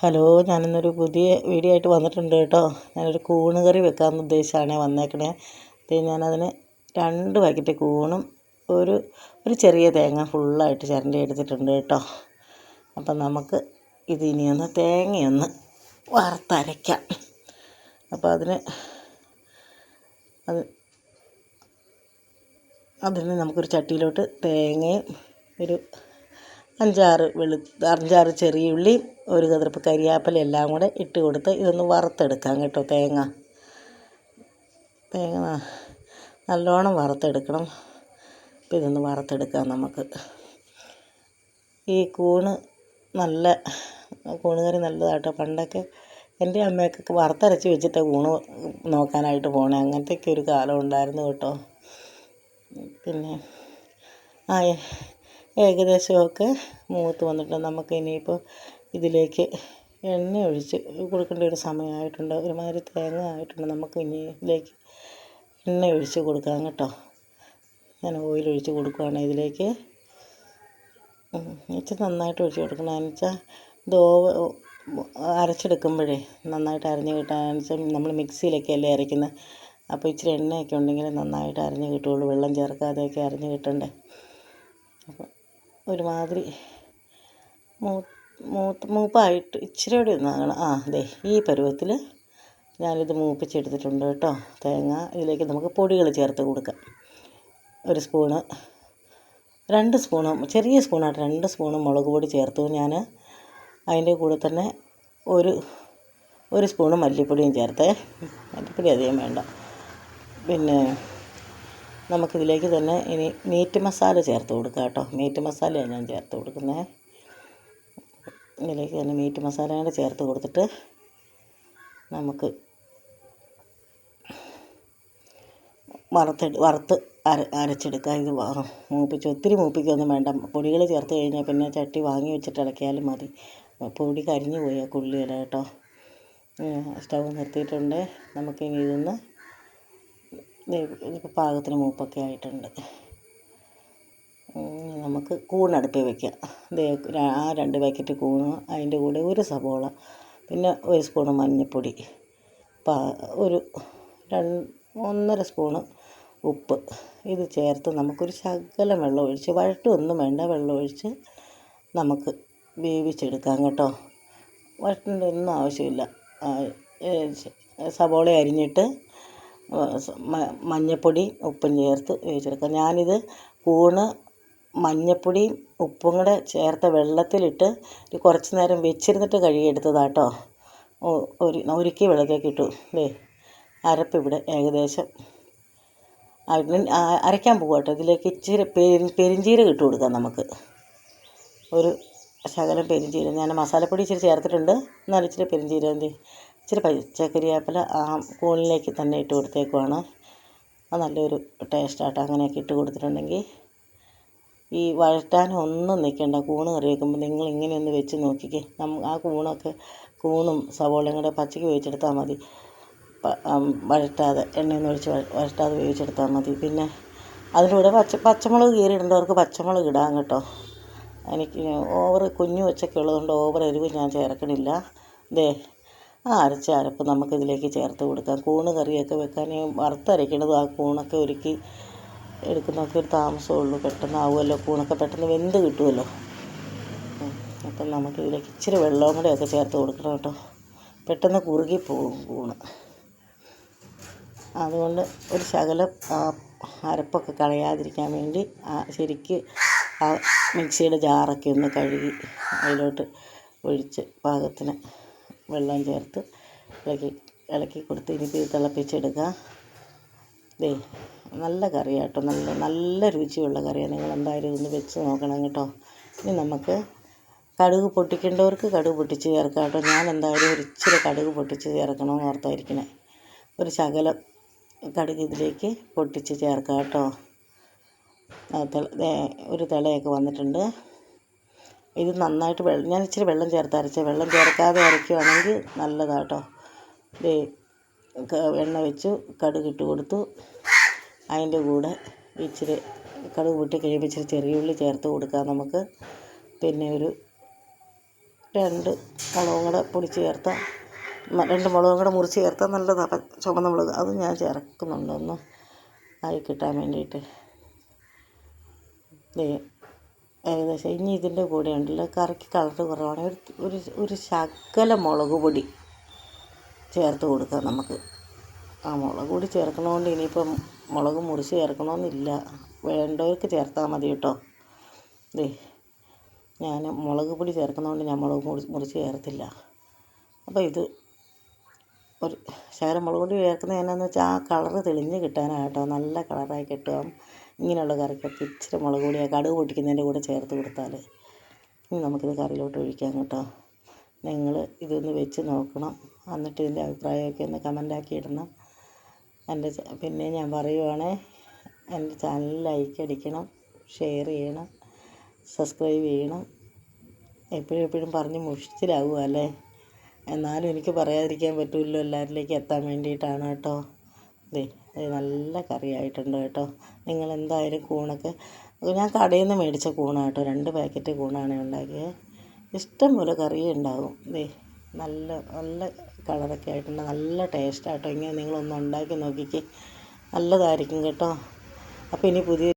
Hello, ഞാനിന്നൊരു പുതിയ video ആയിട്ട് വന്നിട്ടുണ്ട് കേട്ടോ. ഞാനൊരു കൂണ് കറി വെക്കാമെന്ന് ഉദ്ദേശിച്ചാണ് വന്നേക്കണേ. ഞാനതിന് 2 പാക്കറ്റ് കൂണും ഒരു ചെറിയ തേങ്ങ ഫുള്ളായിട്ട് ചിരണ്ടി എടുത്തിട്ടുണ്ട് കേട്ടോ. അപ്പം നമുക്ക് ഇതിനിയൊന്ന് തേങ്ങയൊന്ന് വറുത്തരയ്ക്കാം. അപ്പോൾ അതിന് നമുക്കൊരു ചട്ടിയിലോട്ട് തേങ്ങയും ഒരു 5-6 ചെറിയ ഉള്ളിയും ഒരു കതിർപ്പ് കരിയാപ്പില എല്ലാം കൂടെ ഇട്ട് കൊടുത്ത് ഇതൊന്ന് വറുത്തെടുക്കാം കേട്ടോ. തേങ്ങ നല്ലോണം വറുത്തെടുക്കണം. അപ്പോൾ ഇതൊന്ന് വറുത്തെടുക്കാം നമുക്ക്. ഈ കൂണ് കറി നല്ലതാട്ടോ. പണ്ടൊക്കെ എൻ്റെ അമ്മയൊക്കെ വറുത്തരച്ച് വെച്ചിട്ട് കൂണ് നോക്കാനായിട്ട് പോണേ. അങ്ങനത്തെയൊക്കെ ഒരു കാലം ഉണ്ടായിരുന്നു കേട്ടോ. പിന്നെ ഏകദേശമൊക്കെ മൂത്ത് വന്നിട്ട് നമുക്ക് ഇനിയിപ്പോൾ ഇതിലേക്ക് എണ്ണ ഒഴിച്ച് കൊടുക്കേണ്ട ഒരു സമയമായിട്ടുണ്ട്. ഒരുമാതിരി തേങ്ങ ആയിട്ടുണ്ട്. നമുക്ക് ഇനി ഇതിലേക്ക് എണ്ണ ഒഴിച്ച് കൊടുക്കാം കേട്ടോ. ഞാൻ ഓയിലൊഴിച്ച് കൊടുക്കുകയാണ് ഇതിലേക്ക്. ഇച്ചിരി നന്നായിട്ട് ഒഴിച്ച് കൊടുക്കണം. എന്ന് വെച്ചാൽ ഇത് അരച്ചെടുക്കുമ്പോഴേ നന്നായിട്ട് അരഞ്ഞ് കിട്ടാന്ന് വെച്ചാൽ നമ്മൾ മിക്സിയിലൊക്കെ അല്ലേ അരയ്ക്കുന്നത്. അപ്പോൾ ഇച്ചിരി എണ്ണയൊക്കെ ഉണ്ടെങ്കിൽ നന്നായിട്ട് അരഞ്ഞ് കിട്ടുകയുള്ളൂ. വെള്ളം ചേർക്കാതെയൊക്കെ അരഞ്ഞ് കിട്ടണ്ടേ. അപ്പോൾ ഒരുമാതിരി മൂപ്പായിട്ട് ഇച്ചിരി കൂടി ഒന്നാകണം. ഈ പരുവത്തിൽ ഞാനിത് മൂപ്പിച്ചെടുത്തിട്ടുണ്ട് കേട്ടോ. തേങ്ങ ഇതിലേക്ക് നമുക്ക് പൊടികൾ ചേർത്ത് കൊടുക്കാം. 1 സ്പൂണ് 2 സ്പൂണ് ചെറിയ സ്പൂണായിട്ട് 2 സ്പൂണ് മുളക് പൊടി ചേർത്തു ഞാൻ. അതിൻ്റെ കൂടെ തന്നെ ഒരു സ്പൂണ് മല്ലിപ്പൊടിയും ചേർത്തേ. മല്ലിപ്പൊടി അധികം വേണ്ട. പിന്നെ നമുക്കിതിലേക്ക് തന്നെ ഇനി മീറ്റ് മസാല ചേർത്ത് കൊടുക്കാം കേട്ടോ. മീറ്റ് മസാലയാണ് ഞാൻ ചേർത്ത് കൊടുക്കുന്നത്. ഇതിലേക്ക് തന്നെ മീറ്റ് മസാല കൂടെ ചേർത്ത് കൊടുത്തിട്ട് നമുക്ക് വറുത്ത് അരച്ചെടുക്കാം. ഇത് ഒത്തിരി മൂപ്പിക്കൊന്നും വേണ്ട. പൊടികൾ ചേർത്ത് കഴിഞ്ഞാൽ പിന്നെ ചട്ടി വാങ്ങി വെച്ചിട്ട് ഇളക്കിയാലും മതി. പൊടി കരിഞ്ഞു പോയാൽ കൊള്ളിയില്ല കേട്ടോ. സ്റ്റൗ നിർത്തിയിട്ടുണ്ട്. നമുക്കിനി ഇതിപ്പോൾ പാകത്തിന് മൂപ്പൊക്കെ ആയിട്ടുണ്ട്. നമുക്ക് കൂണടുപ്പിൽ വയ്ക്കാം. 2 പാക്കറ്റ് കൂണ്, അതിൻ്റെ കൂടെ 1 സവോള, പിന്നെ 1 സ്പൂണ് മഞ്ഞൾപ്പൊടി, 1.5 സ്പൂണ് ഉപ്പ് ഇത് ചേർത്ത് നമുക്കൊരു ശകലം വെള്ളം ഒഴിച്ച്, വഴട്ടൊന്നും വേണ്ട, വെള്ളം ഒഴിച്ച് നമുക്ക് വേവിച്ചെടുക്കാം കേട്ടോ. വഴട്ടേണ്ട ഒന്നും ആവശ്യമില്ല. സവോള അരിഞ്ഞിട്ട് മഞ്ഞൾപ്പൊടി ഉപ്പും ചേർത്ത് വേവിച്ചെടുക്കാം. ഞാനിത് കൂണ് മഞ്ഞൾപ്പൊടിയും ഉപ്പും കൂടെ ചേർത്ത വെള്ളത്തിലിട്ട് കുറച്ച് നേരം വെച്ചിരുന്നിട്ട് കഴുകിയെടുത്തതാട്ടോ. ഒരിക്കൽ വെള്ളത്തേക്ക് ഇട്ടു. അരപ്പ് ഇവിടെ ഏകദേശം അരയ്ക്കാൻ പോകും കേട്ടോ. ഇതിലേക്ക് ഇച്ചിരി പെരിഞ്ചീരകം ഇട്ട് കൊടുക്കാം നമുക്ക്. ഒരു ശകലം പെരിഞ്ചീരകം ഞാൻ മസാലപ്പൊടി ഇച്ചിരി ചേർത്തിട്ടുണ്ട്. എന്നാലും ഇച്ചിരി പെരിഞ്ചീരകം ഇച്ചിരി പച്ചക്കരിയാപ്പില കൂണിലേക്ക് തന്നെ ഇട്ട് കൊടുത്തേക്കുവാണ്. അത് നല്ലൊരു ടേസ്റ്റാട്ടോ. അങ്ങനെയൊക്കെ ഇട്ട് കൊടുത്തിട്ടുണ്ടെങ്കിൽ ഈ വഴറ്റാനൊന്നും നിൽക്കേണ്ട. കൂണ് കറി വയ്ക്കുമ്പോൾ നിങ്ങൾ ഇങ്ങനെയൊന്ന് വെച്ച് നോക്കിക്കേ. കൂണും സവോളയും കൂടെ പച്ചയ്ക്ക് വേവിച്ചെടുത്താൽ മതി. വഴറ്റാതെ എണ്ണയൊന്നും ഒഴിച്ച് വഴറ്റാതെ വേവിച്ചെടുത്താൽ മതി. പിന്നെ അതിലൂടെ പച്ചമുളക് കീറിയിടേണ്ടവർക്ക് പച്ചമുളക് ഇടാം കേട്ടോ. എനിക്ക് കുഞ്ഞു കൊച്ചൊക്കെ ഉള്ളതുകൊണ്ട് ഓവർ എരിവ് ഞാൻ ചേർക്കണില്ല. അരച്ച അരപ്പ് നമുക്കിതിലേക്ക് ചേർത്ത് കൊടുക്കാം. കൂണ് കറിയൊക്കെ വെക്കാൻ വറുത്തരയ്ക്കണത് കൂണൊക്കെ ഒരുക്കി എടുക്കുന്നതൊക്കെ ഒരു താമസമുള്ളൂ. പെട്ടെന്നാവുമല്ലോ. കൂണൊക്കെ പെട്ടെന്ന് വെന്ത് കിട്ടുമല്ലോ. അപ്പം നമുക്കിതിലേക്ക് ഇച്ചിരി വെള്ളവും കൂടെയൊക്കെ ചേർത്ത് കൊടുക്കണം കേട്ടോ. പെട്ടെന്ന് കുറുകിപ്പോകും കൂണ്. അതുകൊണ്ട് ഒരു ശകലം അരപ്പൊക്കെ കളയാതിരിക്കാൻ വേണ്ടി ശരിക്ക് മിക്സിയുടെ ജാറൊക്കെ ഒന്ന് കഴുകി അതിലോട്ട് ഒഴിച്ച് പാകത്തിന് വെള്ളം ചേർത്ത് ഇളക്കി കൊടുത്ത് ഇനിയിപ്പോൾ ഇത് തിളപ്പിച്ചെടുക്കുക. നല്ല കറിയാട്ടോ. നല്ല രുചിയുള്ള കറിയാണ്. നിങ്ങൾ എന്തായാലും ഇതൊന്ന് വെച്ച് നോക്കണം കേട്ടോ. ഇനി നമുക്ക് കടുക് പൊട്ടിക്കേണ്ടവർക്ക് കടുക് പൊട്ടിച്ച് ചേർക്കാം കേട്ടോ. ഞാൻ എന്തായാലും ഒരു ഇച്ചിരി കടുക് പൊട്ടിച്ച് ചേർക്കണമെന്ന് ഓർത്തായിരിക്കണേ. ഒരു ശകലം കടുക് ഇതിലേക്ക് പൊട്ടിച്ച് ചേർക്കാം കേട്ടോ. ഒരു തിളയൊക്കെ വന്നിട്ടുണ്ട്. ഇത് നന്നായിട്ട് ഞാൻ ഇച്ചിരി വെള്ളം ചേർത്ത് അരച്ച. വെള്ളം ചേർക്കാതെ അരയ്ക്കുകയാണെങ്കിൽ നല്ലതാട്ടോ. എണ്ണ വെച്ചു, കടുക് ഇട്ട് കൊടുത്തു. അതിൻ്റെ കൂടെ ഇച്ചിരി കടുക് പൊട്ടി കഴിയുമ്പോൾ ഇച്ചിരി ചെറിയ ഉള്ളി ചേർത്ത് കൊടുക്കാം നമുക്ക്. പിന്നെ 2 മുളകും കൂടെ പൊടിച്ച് ചേർത്താൽ 2 മുളകും കൂടെ മുറിച്ച് ചേർത്താൽ നല്ലതാണ്. ചുവന്ന മുളക് അത് ഞാൻ ചേർക്കുന്നുണ്ട് ഒന്ന് ആയി കിട്ടാൻ വേണ്ടിയിട്ട്. ഏകദേശം ഇനി ഇതിൻ്റെ കൂടെ ഉണ്ടല്ലോ കറിക്ക് കളർ കുറവാണെങ്കിൽ ഒരു ശകലം മുളക് പൊടി ചേർത്ത് കൊടുക്കാം നമുക്ക്. ആ മുളക് പൊടി ചേർക്കണോണ്ട് ഇനിയിപ്പം മുളക് മുറിച്ച് ചേർക്കണമെന്നില്ല, വേണ്ടവർക്ക് ചേർത്താൽ മതി കേട്ടോ. ഞാൻ മുളക് പൊടി ചേർക്കുന്നതുകൊണ്ട് ഞാൻ മുളക് മുറിച്ച് ചേർത്തില്ല. അപ്പോൾ ഇത് ഒരു ശകലം മുളക് പൊടി ചേർക്കുന്നത് എന്നാന്ന് വെച്ചാൽ ആ കളറ് തെളിഞ്ഞ് കിട്ടാനാണ് കേട്ടോ, നല്ല കളറായി കിട്ടും. ഇങ്ങനെയുള്ള കറിക്കൊക്കെ ഇച്ചിരി മുളക് പൊടി കടുക് പൊട്ടിക്കുന്നതിൻ്റെ കൂടെ ചേർത്ത് കൊടുത്താൽ. ഇനി നമുക്കിത് കറിയിലോട്ട് ഒഴിക്കാം കേട്ടോ. നിങ്ങൾ ഇതൊന്ന് വെച്ച് നോക്കണം, എന്നിട്ട് ഇതിൻ്റെ അഭിപ്രായമൊക്കെ ഒന്ന് കമൻ്റാക്കി ഇടണം. പിന്നെ ഞാൻ പറയുവാണേ, എൻ്റെ ചാനൽ ലൈക്ക് അടിക്കണം, ഷെയർ ചെയ്യണം, സബ്സ്ക്രൈബ് ചെയ്യണം. എപ്പോഴും പറഞ്ഞ് മുഷിച്ചിലാവുക അല്ലേ, എന്നാലും എനിക്ക് പറയാതിരിക്കാൻ പറ്റുമല്ലോ, എല്ലാവരിലേക്ക് എത്താൻ വേണ്ടിയിട്ടാണ് കേട്ടോ. ഇത് നല്ല കറിയായിട്ടുണ്ട് കേട്ടോ. നിങ്ങളെന്തായാലും കൂണൊക്കെ, ഞാൻ കടയിൽ നിന്ന് മേടിച്ച കൂണാണ് കേട്ടോ, 2 പാക്കറ്റ് കൂണാണ് ഉണ്ടാക്കിയത്. ഇഷ്ടം പോലെ കറി ഉണ്ടാകും. നല്ല നല്ല കളറൊക്കെ ആയിട്ടുണ്ട്, നല്ല ടേസ്റ്റാട്ടോ. ഇങ്ങനെ നിങ്ങളൊന്ന് ഉണ്ടാക്കി നോക്കിക്കേ, നല്ലതായിരിക്കും കേട്ടോ. അപ്പോൾ ഇനി പുതിയ